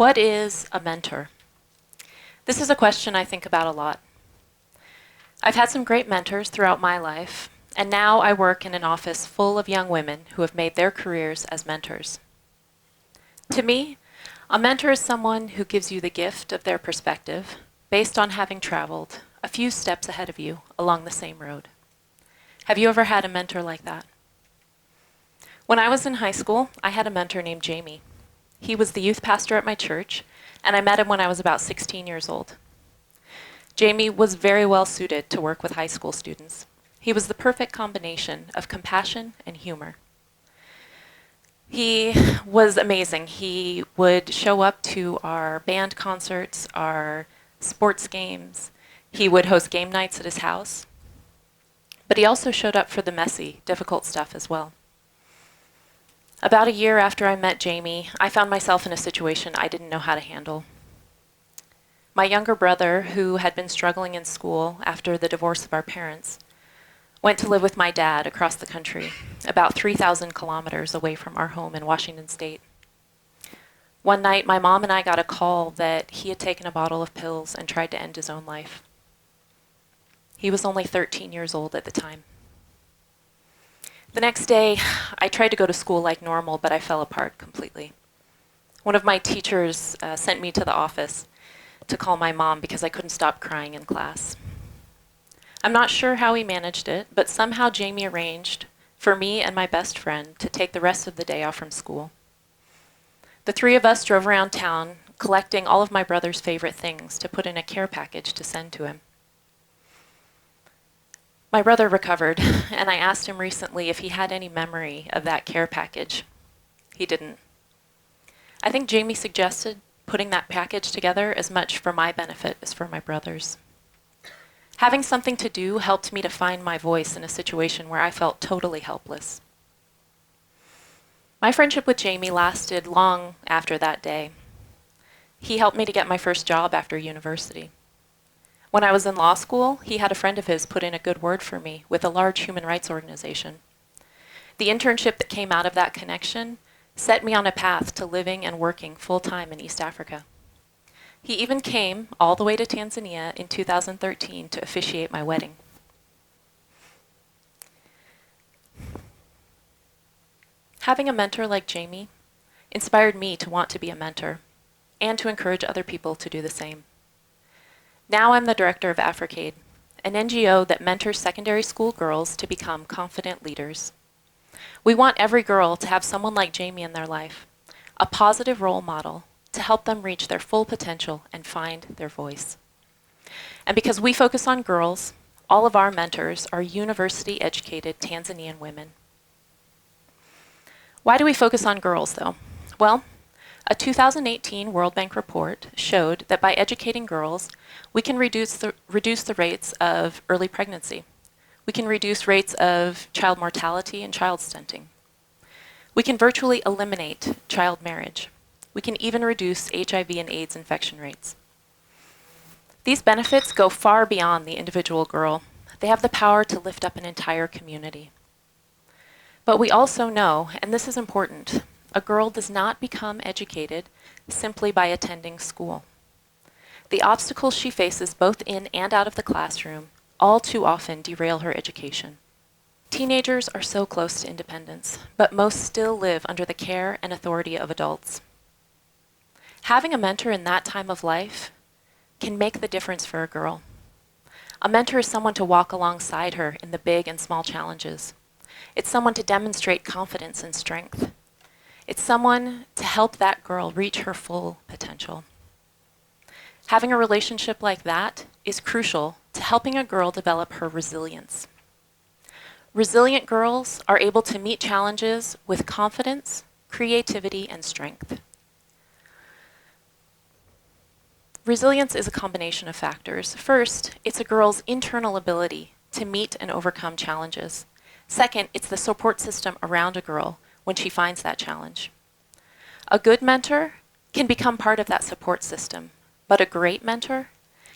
What is a mentor? This is a question I think about a lot. I've had some great mentors throughout my life, and now I work in an office full of young women who have made their careers as mentors. To me, a mentor is someone who gives you the gift of their perspective based on having traveled a few steps ahead of you along the same road. Have you ever had a mentor like that? When I was in high school, I had a mentor named Jamie. He was the youth pastor at my church, and I met him when I was about 16 years old. Jamie was very well suited to work with high school students. He was the perfect combination of compassion and humor. He was amazing. He would show up to our band concerts, our sports games. He would host game nights at his house. But he also showed up for the messy, difficult stuff as well. About a year after I met Jamie, I found myself in a situation I didn't know how to handle. My younger brother, who had been struggling in school after the divorce of our parents, went to live with my dad across the country, about 3,000 kilometers away from our home in Washington State. One night, my mom and I got a call that he had taken a bottle of pills and tried to end his own life. He was only 13 years old at the time. The next day, I tried to go to school like normal, but I fell apart completely. One of my teachers sent me to the office to call my mom because I couldn't stop crying in class. I'm not sure how he managed it, but somehow Jamie arranged for me and my best friend to take the rest of the day off from school. The three of us drove around town, collecting all of my brother's favorite things to put in a care package to send to him. My brother recovered, and I asked him recently if he had any memory of that care package. He didn't. I think Jamie suggested putting that package together as much for my benefit as for my brother's. Having something to do helped me to find my voice in a situation where I felt totally helpless. My friendship with Jamie lasted long after that day. He helped me to get my first job after university. When I was in law school, he had a friend of his put in a good word for me with a large human rights organization. The internship that came out of that connection set me on a path to living and working full-time in East Africa. He even came all the way to Tanzania in 2013 to officiate my wedding. Having a mentor like Jamie inspired me to want to be a mentor and to encourage other people to do the same. Now I'm the Director of AfricAid, an NGO that mentors secondary school girls to become confident leaders. We want every girl to have someone like Jamie in their life, a positive role model to help them reach their full potential and find their voice. And because we focus on girls, all of our mentors are university-educated Tanzanian women. Why do we focus on girls, though? Well, a 2018 World Bank report showed that by educating girls, we can reduce the rates of early pregnancy. We can reduce rates of child mortality and child stunting. We can virtually eliminate child marriage. We can even reduce HIV and AIDS infection rates. These benefits go far beyond the individual girl. They have the power to lift up an entire community. But we also know, and this is important, a girl does not become educated simply by attending school. The obstacles she faces both in and out of the classroom all too often derail her education. Teenagers are so close to independence, but most still live under the care and authority of adults. Having a mentor in that time of life can make the difference for a girl. A mentor is someone to walk alongside her in the big and small challenges. It's someone to demonstrate confidence and strength. It's someone to help that girl reach her full potential. Having a relationship like that is crucial to helping a girl develop her resilience. Resilient girls are able to meet challenges with confidence, creativity, and strength. Resilience is a combination of factors. First, it's a girl's internal ability to meet and overcome challenges. Second, it's the support system around a girl when she finds that challenge. A good mentor can become part of that support system, but a great mentor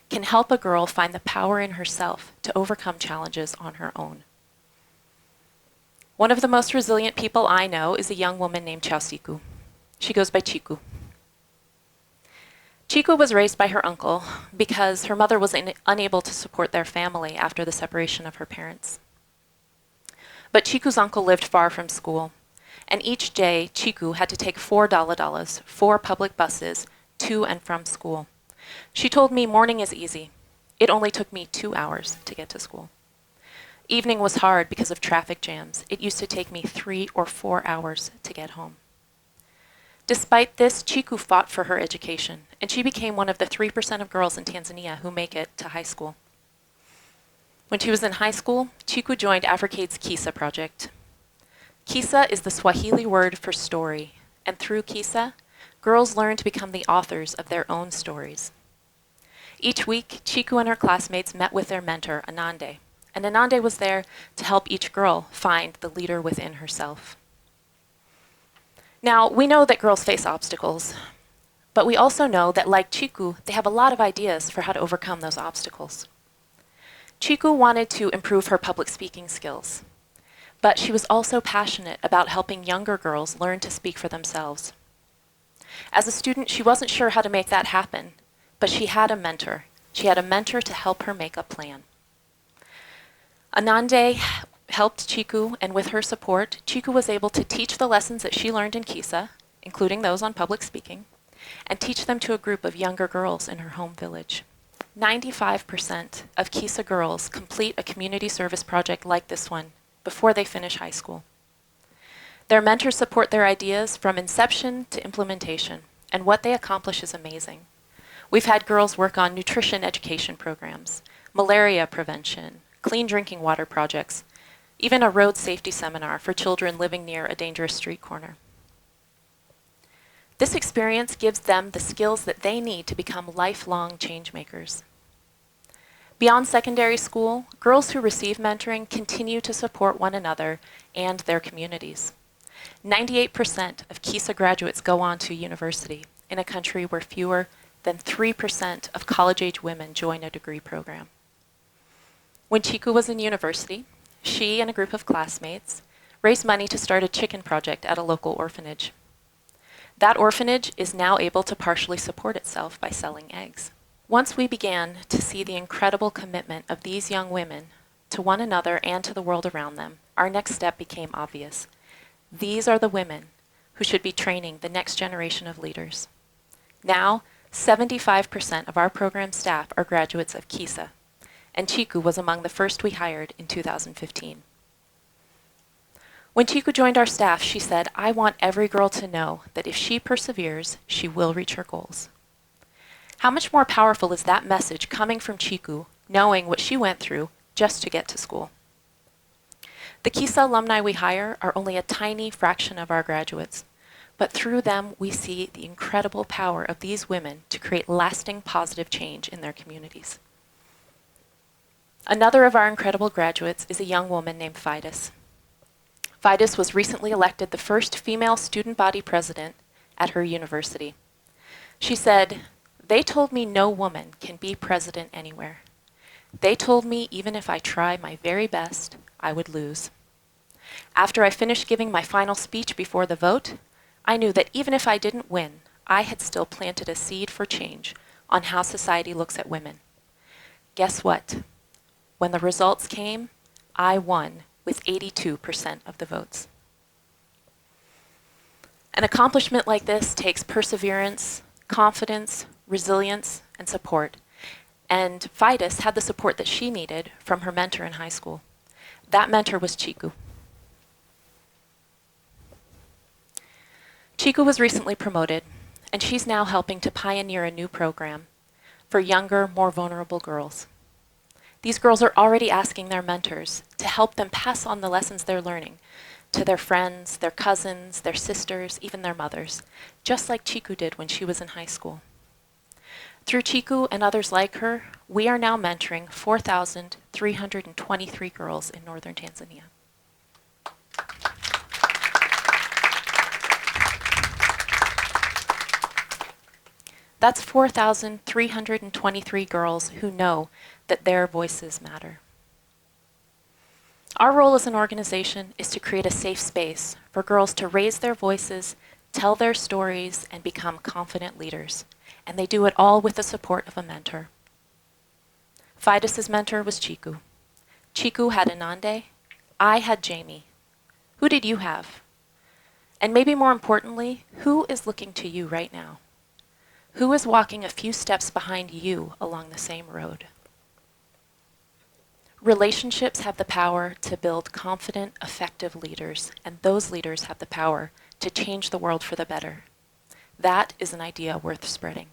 can help a girl find the power in herself to overcome challenges on her own. One of the most resilient people I know is a young woman named Chausiku. She goes by Chiku. Chiku was raised by her uncle because her mother was unable to support their family after the separation of her parents. But Chiku's uncle lived far from school, and each day Chiku had to take 4 public buses to and from school. She told me morning is easy. It only took me 2 hours to get to school. Evening was hard because of traffic jams. It used to take me 3 or 4 hours to get home. Despite this, Chiku fought for her education, and she became one of the 3% of girls in Tanzania who make it to high school. When she was in high school, Chiku joined AfricAid's Kisa project. Kisa is the Swahili word for story, and through Kisa, girls learn to become the authors of their own stories. Each week, Chiku and her classmates met with their mentor, Anande, and Anande was there to help each girl find the leader within herself. Now, we know that girls face obstacles, but we also know that, like Chiku, they have a lot of ideas for how to overcome those obstacles. Chiku wanted to improve her public speaking skills, but she was also passionate about helping younger girls learn to speak for themselves. As a student, she wasn't sure how to make that happen, but she had a mentor. She had a mentor to help her make a plan. Anande helped Chiku, and with her support, Chiku was able to teach the lessons that she learned in Kisa, including those on public speaking, and teach them to a group of younger girls in her home village. 95% of Kisa girls complete a community service project like this one before they finish high school. Their mentors support their ideas from inception to implementation, and what they accomplish is amazing. We've had girls work on nutrition education programs, malaria prevention, clean drinking water projects, even a road safety seminar for children living near a dangerous street corner. This experience gives them the skills that they need to become lifelong change makers. Beyond secondary school, girls who receive mentoring continue to support one another and their communities. 98% of Kisa graduates go on to university in a country where fewer than 3% of college-age women join a degree program. When Chiku was in university, she and a group of classmates raised money to start a chicken project at a local orphanage. That orphanage is now able to partially support itself by selling eggs. Once we began to see the incredible commitment of these young women to one another and to the world around them, our next step became obvious. These are the women who should be training the next generation of leaders. Now, 75% of our program staff are graduates of Kisa, and Chiku was among the first we hired in 2015. When Chiku joined our staff, she said, "I want every girl to know that if she perseveres, she will reach her goals." How much more powerful is that message coming from Chiku, knowing what she went through just to get to school? The Kisa alumni we hire are only a tiny fraction of our graduates, but through them we see the incredible power of these women to create lasting positive change in their communities. Another of our incredible graduates is a young woman named Fidus. Fidus was recently elected the first female student body president at her university. She said, "They told me no woman can be president anywhere. They told me even if I try my very best, I would lose. After I finished giving my final speech before the vote, I knew that even if I didn't win, I had still planted a seed for change on how society looks at women. Guess what? When the results came, I won with 82% of the votes." An accomplishment like this takes perseverance, confidence, resilience, and support. And Fidus had the support that she needed from her mentor in high school. That mentor was Chiku. Chiku was recently promoted, and she's now helping to pioneer a new program for younger, more vulnerable girls. These girls are already asking their mentors to help them pass on the lessons they're learning to their friends, their cousins, their sisters, even their mothers, just like Chiku did when she was in high school. Through Chiku and others like her, we are now mentoring 4,323 girls in northern Tanzania. That's 4,323 girls who know that their voices matter. Our role as an organization is to create a safe space for girls to raise their voices, tell their stories, and become confident leaders. And they do it all with the support of a mentor. Fidus's mentor was Chiku. Chiku had Anande. I had Jamie. Who did you have? And maybe more importantly, who is looking to you right now? Who is walking a few steps behind you along the same road? Relationships have the power to build confident, effective leaders, and those leaders have the power to change the world for the better. That is an idea worth spreading.